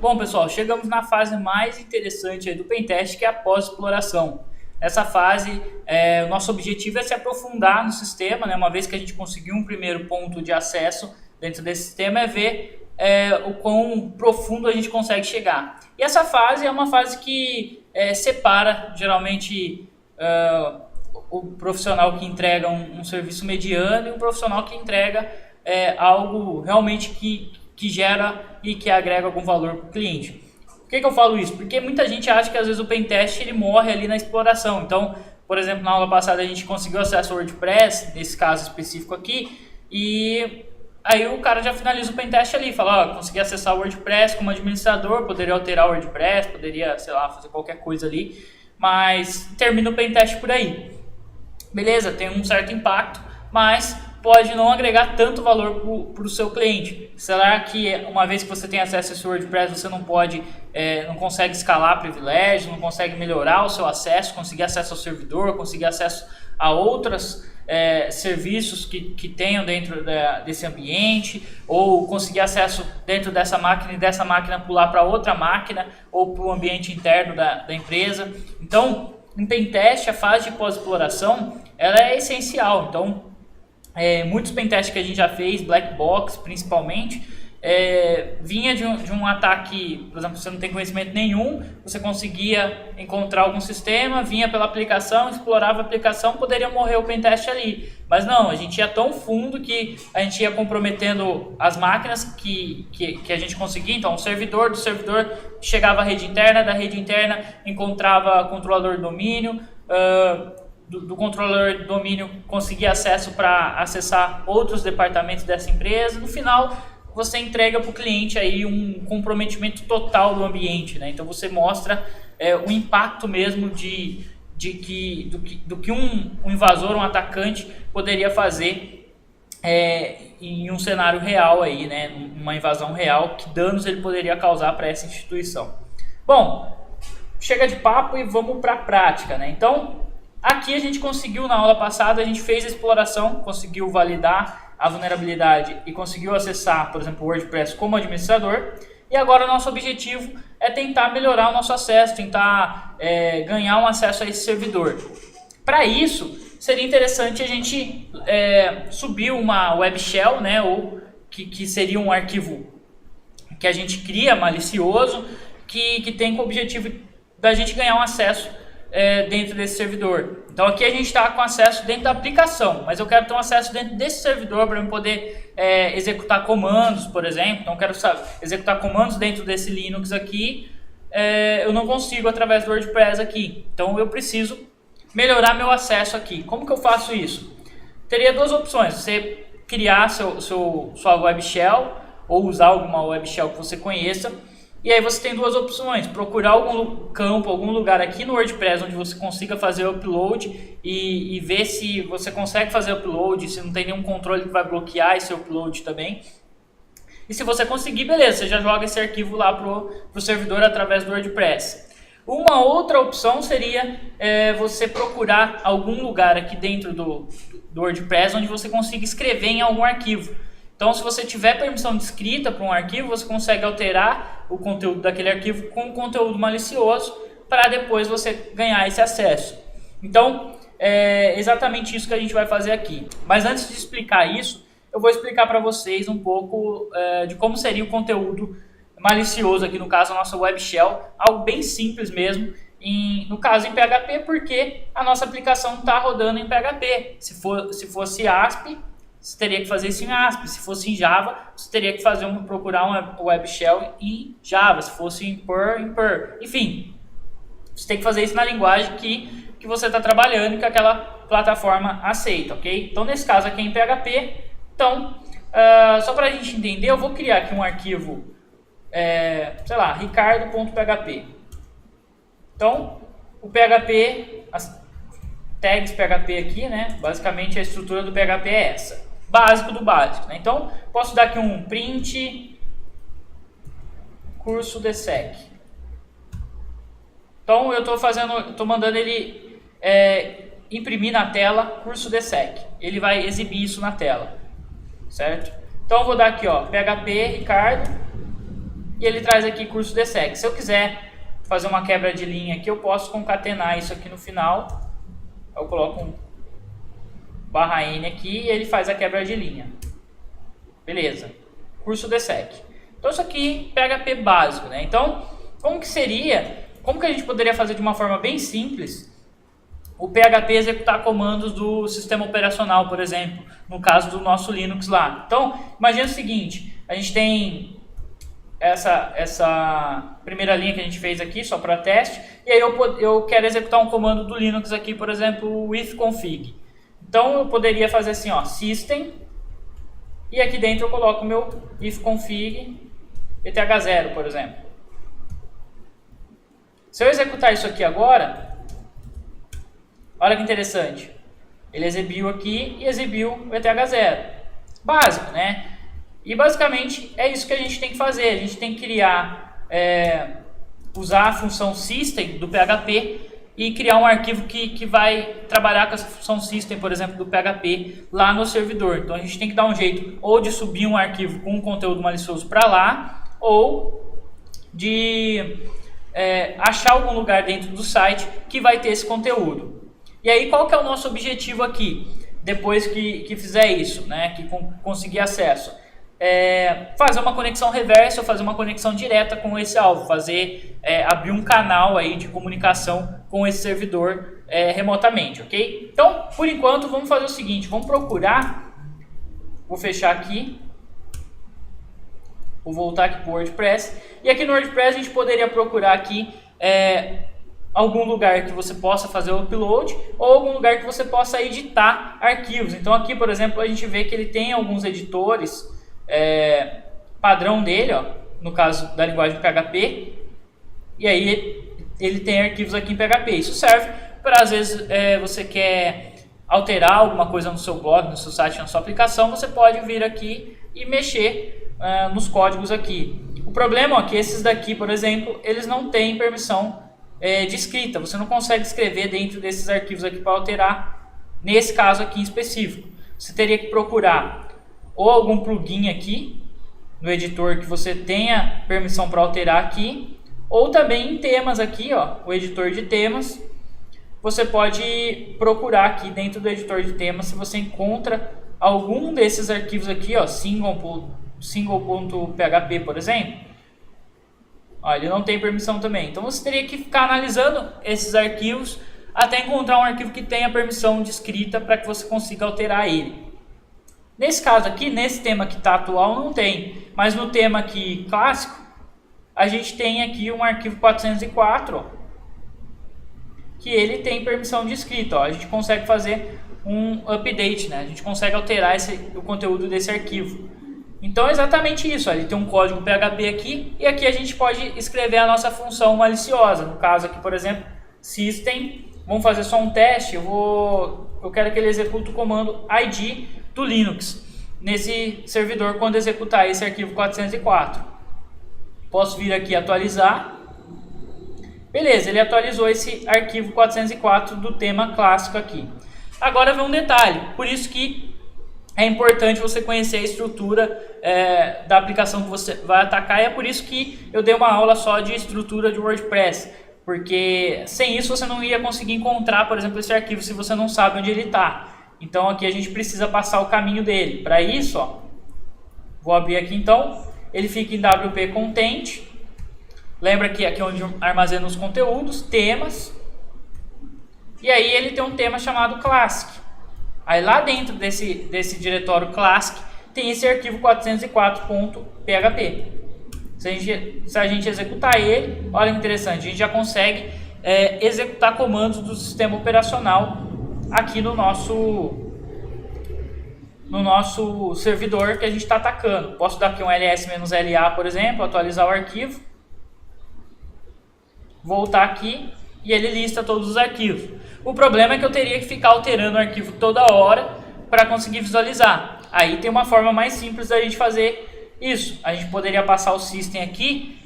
Bom, pessoal, chegamos na fase mais interessante aí do Pentest, que é a pós-exploração. Nessa fase, o nosso objetivo é se aprofundar no sistema, né? Uma vez que a gente conseguiu um primeiro ponto de acesso dentro desse sistema, é ver o quão profundo a gente consegue chegar. E essa fase é uma fase que separa, geralmente, o profissional que entrega um serviço mediano e o profissional que entrega algo realmente que gera e que agrega algum valor para o cliente. Por que eu falo isso? Porque muita gente acha que às vezes o Pentest ele morre ali na exploração. Então, por exemplo, na aula passada a gente conseguiu acesso ao WordPress, nesse caso específico aqui, e aí o cara já finaliza o Pentest ali, fala, consegui acessar o WordPress como administrador, poderia alterar o WordPress, poderia, sei lá, fazer qualquer coisa ali, mas termina o Pentest por aí. Beleza, tem um certo impacto, mas pode não agregar tanto valor para o seu cliente. Será que uma vez que você tem acesso a esse WordPress, você não consegue escalar privilégios, não consegue melhorar o seu acesso, conseguir acesso ao servidor, conseguir acesso a outros serviços que tenham dentro desse ambiente, ou conseguir acesso dentro dessa máquina e dessa máquina pular para outra máquina ou para o ambiente interno da empresa. Então, em Pentest, a fase de pós-exploração ela é essencial. Então, muitos pentests que a gente já fez, Black Box principalmente, vinha de um ataque, por exemplo, você não tem conhecimento nenhum, você conseguia encontrar algum sistema, vinha pela aplicação, explorava a aplicação, poderia morrer o pentest ali. Mas não, a gente ia tão fundo que a gente ia comprometendo as máquinas que a gente conseguia. Então, o servidor do servidor chegava à rede interna, da rede interna encontrava controlador de domínio, do controlador de domínio conseguir acesso para acessar outros departamentos dessa empresa. No final, você entrega para o cliente aí um comprometimento total do ambiente, né? Então você mostra o impacto mesmo do que um invasor, um atacante poderia fazer em um cenário real aí, né? Uma invasão real, que danos ele poderia causar para essa instituição. Bom, chega de papo e vamos para a prática, né? Então, aqui a gente conseguiu, na aula passada, a gente fez a exploração, conseguiu validar a vulnerabilidade e conseguiu acessar, por exemplo, o WordPress como administrador. E agora o nosso objetivo é tentar melhorar o nosso acesso, tentar ganhar um acesso a esse servidor. Para isso, seria interessante a gente subir uma web shell, né, ou que seria um arquivo que a gente cria malicioso, que tem como objetivo da gente ganhar um acesso dentro desse servidor. Então aqui a gente está com acesso dentro da aplicação, mas eu quero ter um acesso dentro desse servidor para eu poder executar comandos, por exemplo. Então eu quero executar comandos dentro desse Linux aqui, eu não consigo através do WordPress aqui. Então eu preciso melhorar meu acesso aqui. Como que eu faço isso? Teria duas opções: você criar sua web shell ou usar alguma web shell que você conheça. E aí você tem duas opções: procurar algum campo, algum lugar aqui no WordPress onde você consiga fazer o upload e ver se você consegue fazer o upload, se não tem nenhum controle que vai bloquear esse upload também. E se você conseguir, beleza, você já joga esse arquivo lá pro servidor através do WordPress. Uma outra opção seria você procurar algum lugar aqui dentro do WordPress onde você consiga escrever em algum arquivo. Então, se você tiver permissão de escrita para um arquivo, você consegue alterar o conteúdo daquele arquivo com conteúdo malicioso para depois você ganhar esse acesso. Então, é exatamente isso que a gente vai fazer aqui. Mas antes de explicar isso, eu vou explicar para vocês um pouco de como seria o conteúdo malicioso aqui, no caso, a nossa web shell. Algo bem simples mesmo, no caso em PHP, porque a nossa aplicação está rodando em PHP. Se fosse ASP, você teria que fazer isso em ASP. Se fosse em Java, você teria que procurar uma web shell em Java. Se fosse em Perl, em Perl. Enfim, você tem que fazer isso na linguagem que você está trabalhando e que aquela plataforma aceita, ok? Então, nesse caso aqui é em PHP. Então, só para a gente entender, eu vou criar aqui um arquivo, sei lá, ricardo.php. Então, o PHP, as tags PHP aqui, né? Basicamente a estrutura do PHP é essa. Básico do básico, né? Então, posso dar aqui um print curso DSEC. Então, eu estou mandando ele imprimir na tela curso DSEC. Ele vai exibir isso na tela, certo? Então, eu vou dar aqui, ó, PHP Ricardo e ele traz aqui curso DSEC. Se eu quiser fazer uma quebra de linha aqui, eu posso concatenar isso aqui no final. Eu coloco um /n aqui e ele faz a quebra de linha. Beleza. Curso DSEC. Então isso aqui PHP básico, né? Então, como que a gente poderia fazer de uma forma bem simples o PHP executar comandos do sistema operacional, por exemplo, no caso do nosso Linux lá. Então, imagina o seguinte, a gente tem essa primeira linha que a gente fez aqui, só para teste, e aí eu quero executar um comando do Linux aqui, por exemplo, o ifconfig. Então, eu poderia fazer assim, ó, system, e aqui dentro eu coloco o meu ifconfig eth0, por exemplo. Se eu executar isso aqui agora, olha que interessante, ele exibiu aqui e exibiu o eth0. Básico, né? E basicamente é isso que a gente tem que fazer. A gente tem que criar, usar a função system do PHP e criar um arquivo que vai trabalhar com essa função system, por exemplo, do PHP lá no servidor. Então a gente tem que dar um jeito ou de subir um arquivo com um conteúdo malicioso para lá, ou de achar algum lugar dentro do site que vai ter esse conteúdo. E aí qual que é o nosso objetivo aqui, depois que fizer isso, né, que conseguir acesso? Fazer uma conexão reversa ou fazer uma conexão direta com esse alvo, abrir um canal aí de comunicação com esse servidor remotamente, ok? Então, por enquanto, vamos fazer o seguinte, vamos procurar, vou fechar aqui, vou voltar aqui para o WordPress, e aqui no WordPress a gente poderia procurar aqui algum lugar que você possa fazer o upload ou algum lugar que você possa editar arquivos. Então aqui, por exemplo, a gente vê que ele tem alguns editores padrão dele, ó, no caso da linguagem PHP, e aí ele tem arquivos aqui em PHP. Isso serve para, às vezes, você quer alterar alguma coisa no seu blog, no seu site, na sua aplicação, você pode vir aqui e mexer nos códigos aqui. O problema é que esses daqui, por exemplo, eles não têm permissão de escrita. Você não consegue escrever dentro desses arquivos aqui para alterar, nesse caso aqui em específico. Você teria que procurar ou algum plugin aqui no editor que você tenha permissão para alterar aqui, ou também em temas aqui, ó, o editor de temas. Você pode procurar aqui dentro do editor de temas se você encontra algum desses arquivos aqui, ó, single.php, por exemplo. Ó, ele não tem permissão também. Então você teria que ficar analisando esses arquivos até encontrar um arquivo que tenha permissão de escrita para que você consiga alterar ele. Nesse caso aqui, nesse tema que está atual, não tem. Mas no tema aqui clássico, a gente tem aqui um arquivo 404, ó, que ele tem permissão de escrita. Ó. A gente consegue fazer um update, né? A gente consegue alterar o conteúdo desse arquivo. Então é exatamente isso. Ó. Ele tem um código PHP aqui e aqui a gente pode escrever a nossa função maliciosa. No caso aqui, por exemplo, system. Vamos fazer só um teste. Eu quero que ele execute o comando id do Linux nesse servidor quando executar esse arquivo 404. Posso vir aqui atualizar. Beleza, ele atualizou esse arquivo 404 do tema clássico aqui. Agora vem um detalhe, por isso que é importante você conhecer a estrutura da aplicação que você vai atacar, e é por isso que eu dei uma aula só de estrutura de WordPress, porque sem isso você não ia conseguir encontrar, por exemplo, esse arquivo se você não sabe onde ele está. Então aqui a gente precisa passar o caminho dele. Para isso, ó, vou abrir aqui então, ele fica em wp content. Lembra que aqui é onde armazena os conteúdos, temas. E aí ele tem um tema chamado classic. Aí lá dentro desse diretório classic tem esse arquivo 404.php. Se a gente executar ele, olha que interessante, a gente já consegue executar comandos do sistema operacional aqui no nosso servidor que a gente está atacando. Posso dar aqui um ls-la, por exemplo, atualizar o arquivo, voltar aqui e ele lista todos os arquivos. O problema é que eu teria que ficar alterando o arquivo toda hora para conseguir visualizar. Aí tem uma forma mais simples da gente fazer isso. A gente poderia passar o system aqui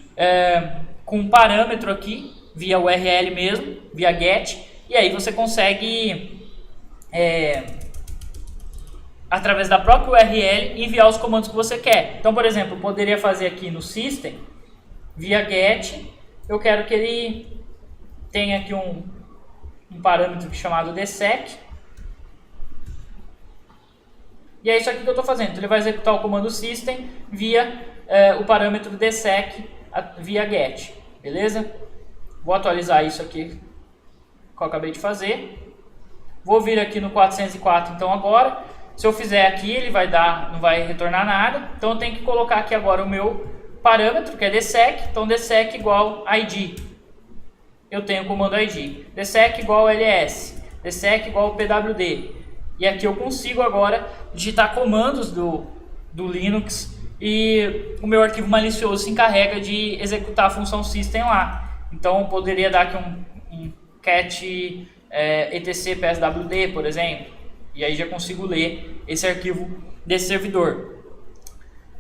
com um parâmetro aqui, via URL mesmo, via get, e aí você consegue através da própria URL enviar os comandos que você quer. Então, por exemplo, eu poderia fazer aqui no system via get, eu quero que ele tenha aqui um parâmetro chamado dsec. E é isso aqui que eu estou fazendo. Então, ele vai executar o comando system via o parâmetro dsec via get. Beleza? Vou atualizar isso aqui que eu acabei de fazer. Vou vir aqui no 404 então agora. Se eu fizer aqui, ele vai dar, não vai retornar nada. Então eu tenho que colocar aqui agora o meu parâmetro, que é dsec. Então dsec igual id. Eu tenho o comando id. dsec igual ls. dsec igual pwd. E aqui eu consigo agora digitar comandos do Linux e o meu arquivo malicioso se encarrega de executar a função system lá. Então eu poderia dar aqui um cat etc pswd, por exemplo, e aí já consigo ler esse arquivo desse servidor.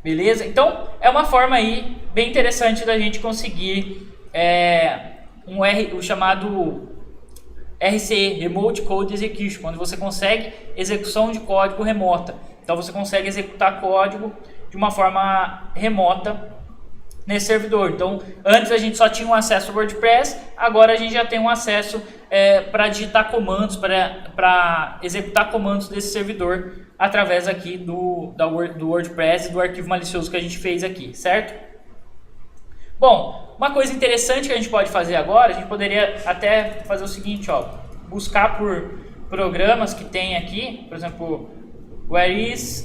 Beleza? Então é uma forma aí bem interessante da gente conseguir o chamado RCE, Remote Code Execution, quando você consegue execução de código remota. Então você consegue executar código de uma forma remota nesse servidor. Então antes a gente só tinha um acesso ao WordPress, agora a gente já tem um acesso para digitar comandos, para executar comandos desse servidor através aqui do WordPress e do arquivo malicioso que a gente fez aqui, certo? Bom, uma coisa interessante que a gente pode fazer agora, a gente poderia até fazer o seguinte, ó, buscar por programas que tem aqui, por exemplo, where is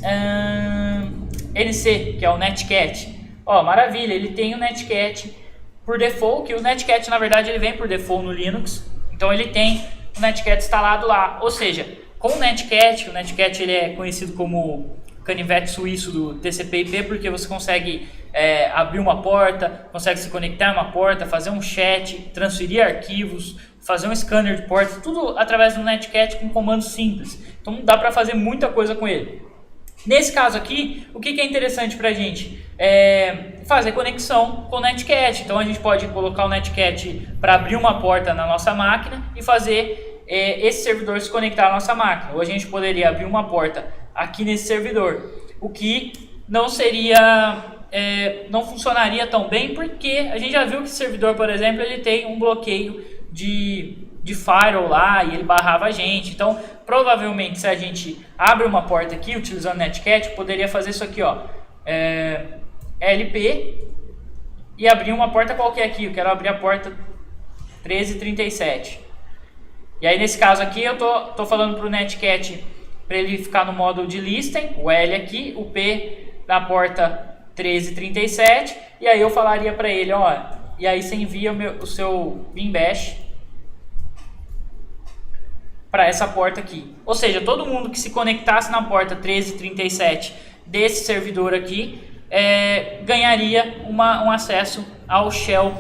NC, que é o Netcat. Ó, maravilha, ele tem o Netcat por default, que o Netcat na verdade ele vem por default no Linux, então ele tem o Netcat instalado lá, ou seja, com o Netcat ele é conhecido como canivete suíço do TCP/IP, porque você consegue abrir uma porta, consegue se conectar a uma porta, fazer um chat, transferir arquivos, fazer um scanner de portas, tudo através do Netcat com comandos simples. Então dá para fazer muita coisa com ele. Nesse caso aqui, o que é interessante para a gente? Fazer conexão com o Netcat. Então a gente pode colocar o Netcat para abrir uma porta na nossa máquina e fazer esse servidor se conectar à nossa máquina. Ou a gente poderia abrir uma porta aqui nesse servidor, o que não seria, não funcionaria tão bem, porque a gente já viu que esse servidor, por exemplo, ele tem um bloqueio de firewall lá e ele barrava a gente. Então provavelmente se a gente abre uma porta aqui utilizando Netcat, poderia fazer isso aqui, ó, LP e abrir uma porta qualquer aqui. Eu quero abrir a porta 1337. E aí nesse caso aqui eu tô falando pro Netcat para ele ficar no modo de listen, o L aqui, o P na porta 1337, e aí eu falaria para ele, ó, e aí você envia o seu bin bash para essa porta aqui. Ou seja, todo mundo que se conectasse na porta 1337 desse servidor aqui ganharia um acesso ao shell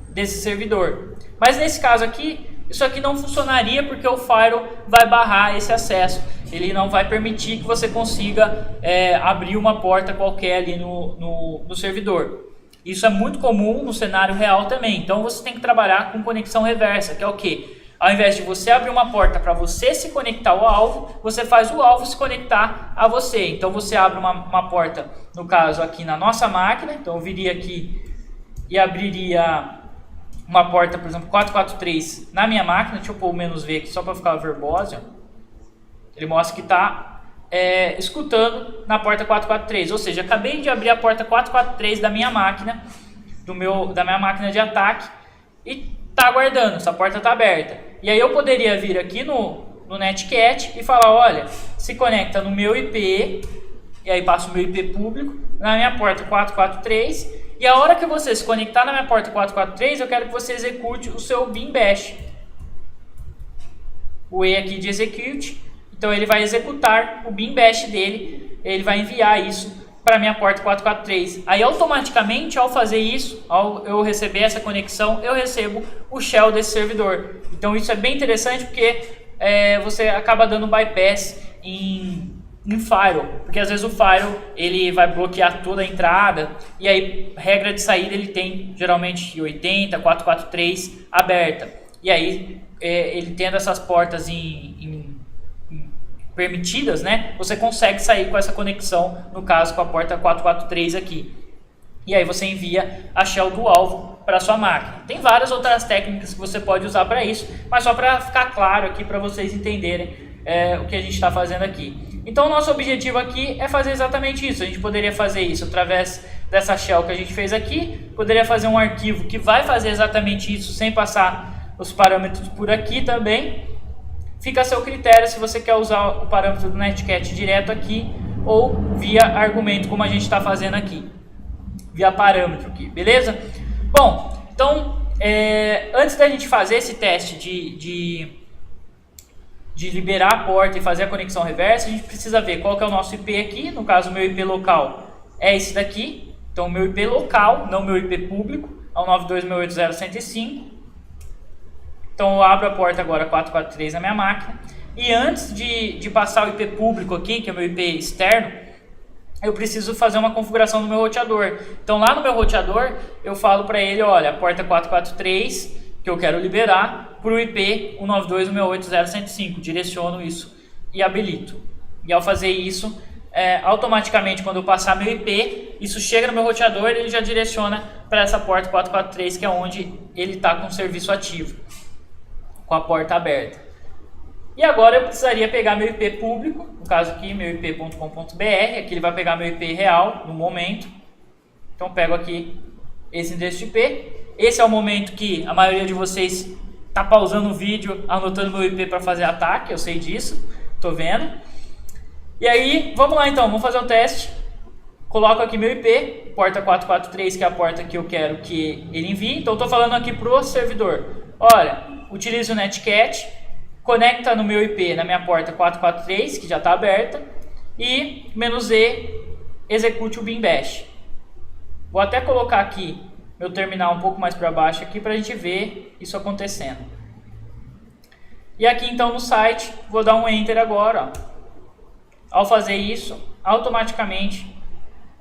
desse servidor. Mas nesse caso aqui, isso aqui não funcionaria porque o firewall vai barrar esse acesso. Ele não vai permitir que você consiga abrir uma porta qualquer ali no servidor. Isso é muito comum no cenário real também. Então você tem que trabalhar com conexão reversa, que é o quê? Ao invés de você abrir uma porta para você se conectar ao alvo, você faz o alvo se conectar a você. Então você abre uma porta, no caso aqui na nossa máquina. Então eu viria aqui e abriria uma porta, por exemplo, 443 na minha máquina. Deixa eu pôr o "-v" aqui só para ficar verbose. Ele mostra que está escutando na porta 443. Ou seja, acabei de abrir a porta 443 da minha máquina, da minha máquina de ataque, e está aguardando, essa porta está aberta. E aí eu poderia vir aqui no Netcat e falar, olha, se conecta no meu IP, e aí passo o meu IP público, na minha porta 443, e a hora que você se conectar na minha porta 443, eu quero que você execute o seu bin bash. O E aqui de execute, então ele vai executar o bin bash dele, ele vai enviar isso para a minha porta 443. Aí automaticamente, ao fazer isso, ao eu receber essa conexão, eu recebo o shell desse servidor. Então isso é bem interessante porque você acaba dando bypass em firewall, porque às vezes o firewall ele vai bloquear toda a entrada, e aí regra de saída ele tem geralmente 80, 443 aberta, e aí ele tendo essas portas permitidas, né, você consegue sair com essa conexão, no caso com a porta 443 aqui. e aí você envia a shell do alvo para sua máquina. Tem várias outras técnicas que você pode usar para isso, mas só para ficar claro aqui para vocês entenderem o que a gente está fazendo aqui. Então o nosso objetivo aqui é fazer exatamente isso. A gente poderia fazer isso através dessa shell que a gente fez aqui, poderia fazer um arquivo que vai fazer exatamente isso sem passar os parâmetros por aqui também. Fica a seu critério se você quer usar o parâmetro do Netcat direto aqui ou via argumento, como a gente está fazendo aqui, via parâmetro aqui, beleza? Bom, então antes da gente fazer esse teste de liberar a porta e fazer a conexão reversa, a gente precisa ver qual que é o nosso IP aqui. No caso, o meu IP local é esse daqui. Então, o meu IP local, não o meu IP público, é o 92.168.0.105. Então, eu abro a porta agora 443 na minha máquina. E antes de passar o IP público aqui, que é o meu IP externo, eu preciso fazer uma configuração do meu roteador. Então, lá no meu roteador, eu falo para ele, olha, a porta 443... que eu quero liberar para o IP 192.168.0.105, direciono isso e habilito. E ao fazer isso, automaticamente quando eu passar meu IP, isso chega no meu roteador e ele já direciona para essa porta 443, que é onde ele está com o serviço ativo, com a porta aberta. E agora eu precisaria pegar meu IP público, no caso aqui meu ip.com.br, aqui ele vai pegar meu IP real no momento. Então eu pego aqui esse endereço de IP. Esse é o momento que a maioria de vocês está pausando o vídeo, anotando meu IP para fazer ataque, eu sei disso, estou vendo. E aí, vamos lá então, vamos fazer um teste. Coloco aqui meu IP, porta 443, que é a porta que eu quero que ele envie. Então, estou falando aqui para o servidor. Olha, utilize o Netcat, conecta no meu IP, na minha porta 443, que já está aberta, e "-e", execute o bin bash. Vou até colocar aqui meu terminal um pouco mais para baixo aqui para a gente ver isso acontecendo. E aqui então no site, vou dar um Enter agora. Ó. Ao fazer isso, automaticamente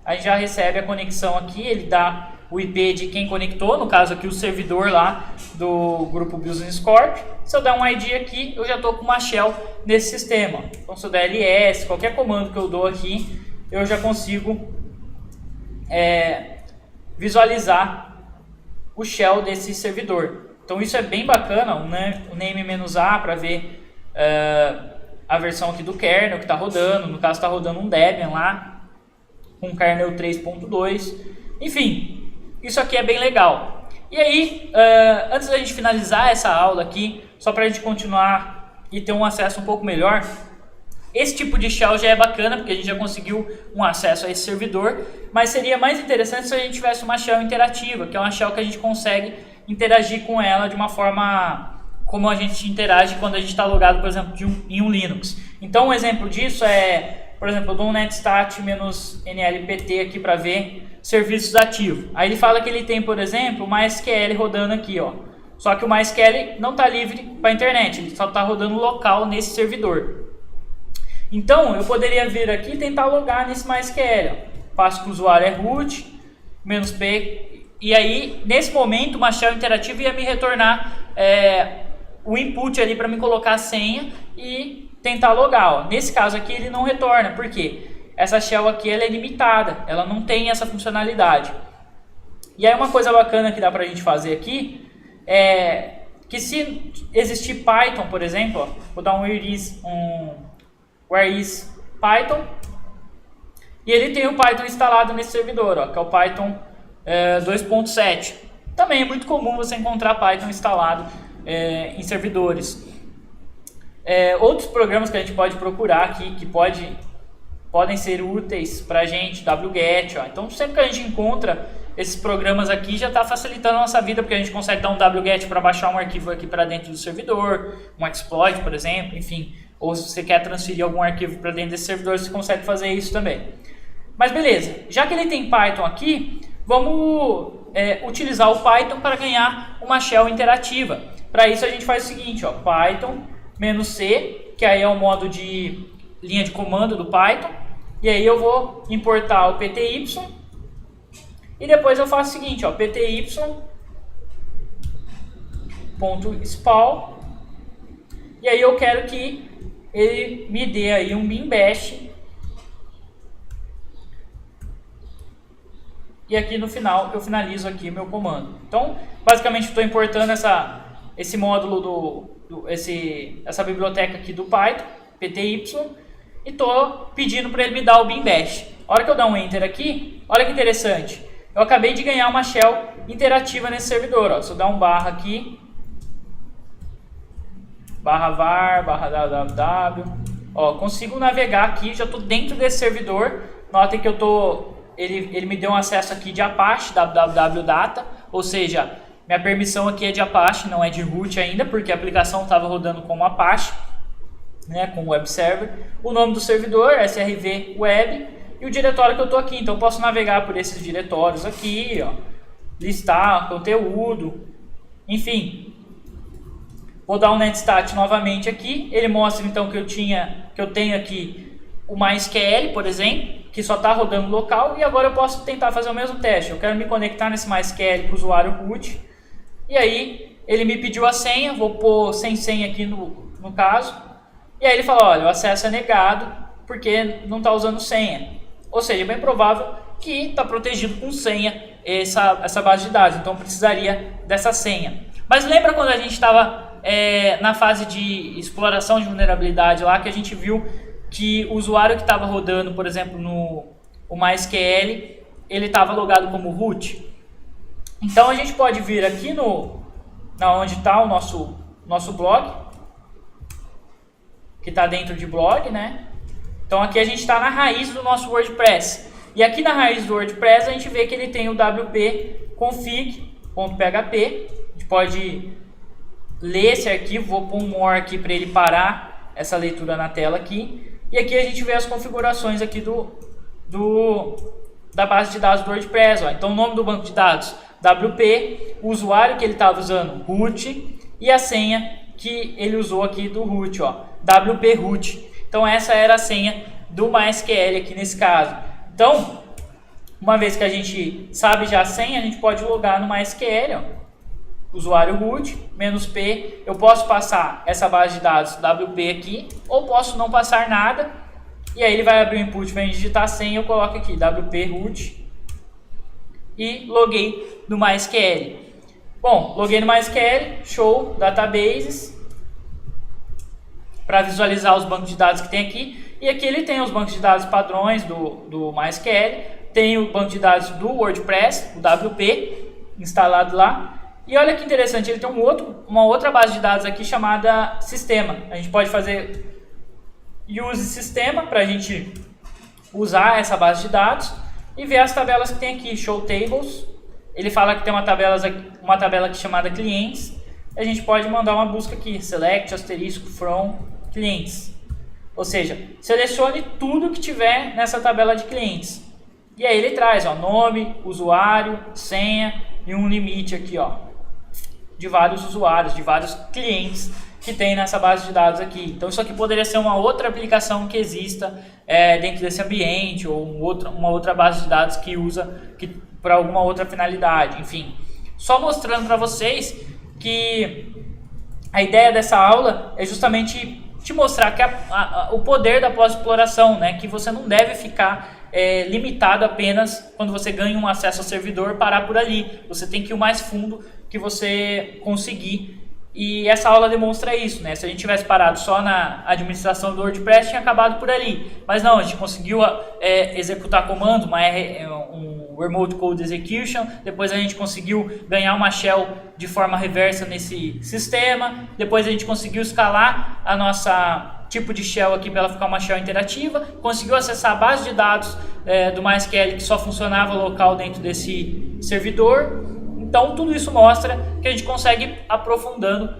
a gente já recebe a conexão aqui, ele dá o IP de quem conectou, no caso aqui o servidor lá do grupo Business Corp. Se eu der um ID aqui, eu já estou com uma shell nesse sistema. Então se eu der ls, qualquer comando que eu dou aqui, eu já consigo visualizar o shell desse servidor. Então isso é bem bacana, o name-a para ver a versão aqui do kernel que está rodando. No caso está rodando um Debian lá, com kernel 3.2. Enfim, isso aqui é bem legal. E aí, antes da gente finalizar essa aula aqui, só para a gente continuar e ter um acesso um pouco melhor, esse tipo de shell já é bacana, porque a gente já conseguiu um acesso a esse servidor, mas seria mais interessante se a gente tivesse uma shell interativa, que é uma shell que a gente consegue interagir com ela de uma forma como a gente interage quando a gente está logado, por exemplo, em um Linux. Então, um exemplo disso é, por exemplo, eu dou um netstat-nlpt aqui para ver serviços ativos. Aí ele fala que ele tem, por exemplo, o MySQL rodando aqui, ó. Só que o MySQL não está livre para a internet, ele só está rodando local nesse servidor. Então, eu poderia vir aqui e tentar logar nesse MySQL. Faço que o usuário é root, -p, e aí, nesse momento, uma shell interativa ia me retornar o input ali para me colocar a senha e tentar logar. Ó. Nesse caso aqui, ele não retorna, por quê? Essa shell aqui ela é limitada, ela não tem essa funcionalidade. E aí, uma coisa bacana que dá para a gente fazer aqui é que se existir Python, por exemplo, ó, vou dar where is Python, e ele tem o Python instalado nesse servidor, ó, que é o Python 2.7. Também é muito comum você encontrar Python instalado em servidores. Outros programas que a gente pode procurar aqui, que podem ser úteis para a gente, wget. Ó. Então, sempre que a gente encontra esses programas aqui, já está facilitando a nossa vida, porque a gente consegue dar um wget para baixar um arquivo aqui para dentro do servidor, um exploit, por exemplo, enfim. Ou se você quer transferir algum arquivo para dentro desse servidor, você consegue fazer isso também. Mas beleza, já que ele tem Python aqui, vamos utilizar o Python para ganhar uma shell interativa. Para isso a gente faz o seguinte, ó, Python -c, que aí é o modo de linha de comando do Python. E aí eu vou importar o pty, e depois eu faço o seguinte, ó, pty.spawn, e aí eu quero que ele me dê aí um bin bash e aqui no final eu finalizo aqui o meu comando. Então, basicamente estou importando esse módulo essa biblioteca aqui do Python, pty, e estou pedindo para ele me dar o bin bash. A hora que eu dar um enter aqui, olha que interessante, eu acabei de ganhar uma shell interativa nesse servidor. Ó. Se eu dar um barra aqui, barra var, barra www, ó, consigo navegar aqui, já estou dentro desse servidor. Notem que ele me deu um acesso aqui de Apache, www.data, ou seja, minha permissão aqui é de Apache, não é de root ainda, porque a aplicação estava rodando como Apache, né, com web server. O nome do servidor, srv web, e o diretório que eu estou aqui. Então eu posso navegar por esses diretórios aqui, ó, listar conteúdo, enfim. Vou dar um netstat novamente aqui, ele mostra então que eu tenho aqui o MySQL, por exemplo, que só está rodando local, e agora eu posso tentar fazer o mesmo teste. Eu quero me conectar nesse MySQL com o usuário root, e aí ele me pediu a senha, vou pôr sem senha aqui no caso, e aí ele fala, olha, o acesso é negado porque não está usando senha. Ou seja, é bem provável que está protegido com senha essa base de dados, então precisaria dessa senha. Mas lembra quando a gente estava na fase de exploração de vulnerabilidade lá, que a gente viu que o usuário que estava rodando, por exemplo, no MySQL, ele estava logado como root? Então a gente pode vir aqui onde está o nosso blog, que está dentro de blog, né? Então aqui a gente está na raiz do nosso WordPress. E aqui na raiz do WordPress a gente vê que ele tem o wp config.php. A gente pode ler esse arquivo, vou pôr um more aqui para ele parar essa leitura na tela aqui. E aqui a gente vê as configurações aqui da base de dados do WordPress. Ó. Então o nome do banco de dados, WP, o usuário que ele estava usando, root, e a senha que ele usou aqui do root, ó, WP root. Então essa era a senha do MySQL aqui nesse caso. Então, uma vez que a gente sabe já a senha, a gente pode logar no MySQL, ó, usuário root, "-p", eu posso passar essa base de dados WP aqui, ou posso não passar nada, e aí ele vai abrir o input, vai digitar a senha, eu coloco aqui WP root e loguei no MySQL. Bom, loguei no MySQL, show, databases, para visualizar os bancos de dados que tem aqui. E aqui ele tem os bancos de dados padrões do MySQL, tem o banco de dados do WordPress, o WP, instalado lá. E olha que interessante, ele tem uma outra base de dados aqui chamada sistema. A gente pode fazer use sistema para a gente usar essa base de dados e ver as tabelas que tem aqui, show tables. Ele fala que tem uma tabela aqui chamada clientes. A gente pode mandar uma busca aqui, select asterisco from clientes. Ou seja, selecione tudo que tiver nessa tabela de clientes. E aí ele traz, ó, nome, usuário, senha e um limite aqui, ó, de vários usuários, de vários clientes que tem nessa base de dados aqui. Então isso aqui poderia ser uma outra aplicação que exista dentro desse ambiente, ou uma outra base de dados que usa para alguma outra finalidade, enfim. Só mostrando para vocês que a ideia dessa aula é justamente te mostrar que o poder da pós-exploração, né? Que você não deve ficar limitado apenas quando você ganha um acesso ao servidor, parar por ali. Você tem que ir o mais fundo que você conseguir. E essa aula demonstra isso, né? Se a gente tivesse parado só na administração do WordPress, tinha acabado por ali. Mas não, a gente conseguiu executar comandos, um Remote Code Execution, depois a gente conseguiu ganhar uma shell de forma reversa nesse sistema, depois a gente conseguiu escalar a nossa tipo de shell aqui para ela ficar uma shell interativa, conseguiu acessar a base de dados do MySQL que só funcionava local dentro desse servidor. Então tudo isso mostra que a gente consegue ir aprofundando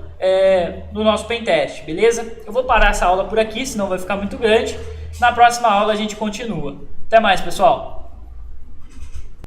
no nosso pentest, beleza? Eu vou parar essa aula por aqui, senão vai ficar muito grande. Na próxima aula a gente continua. Até mais, pessoal!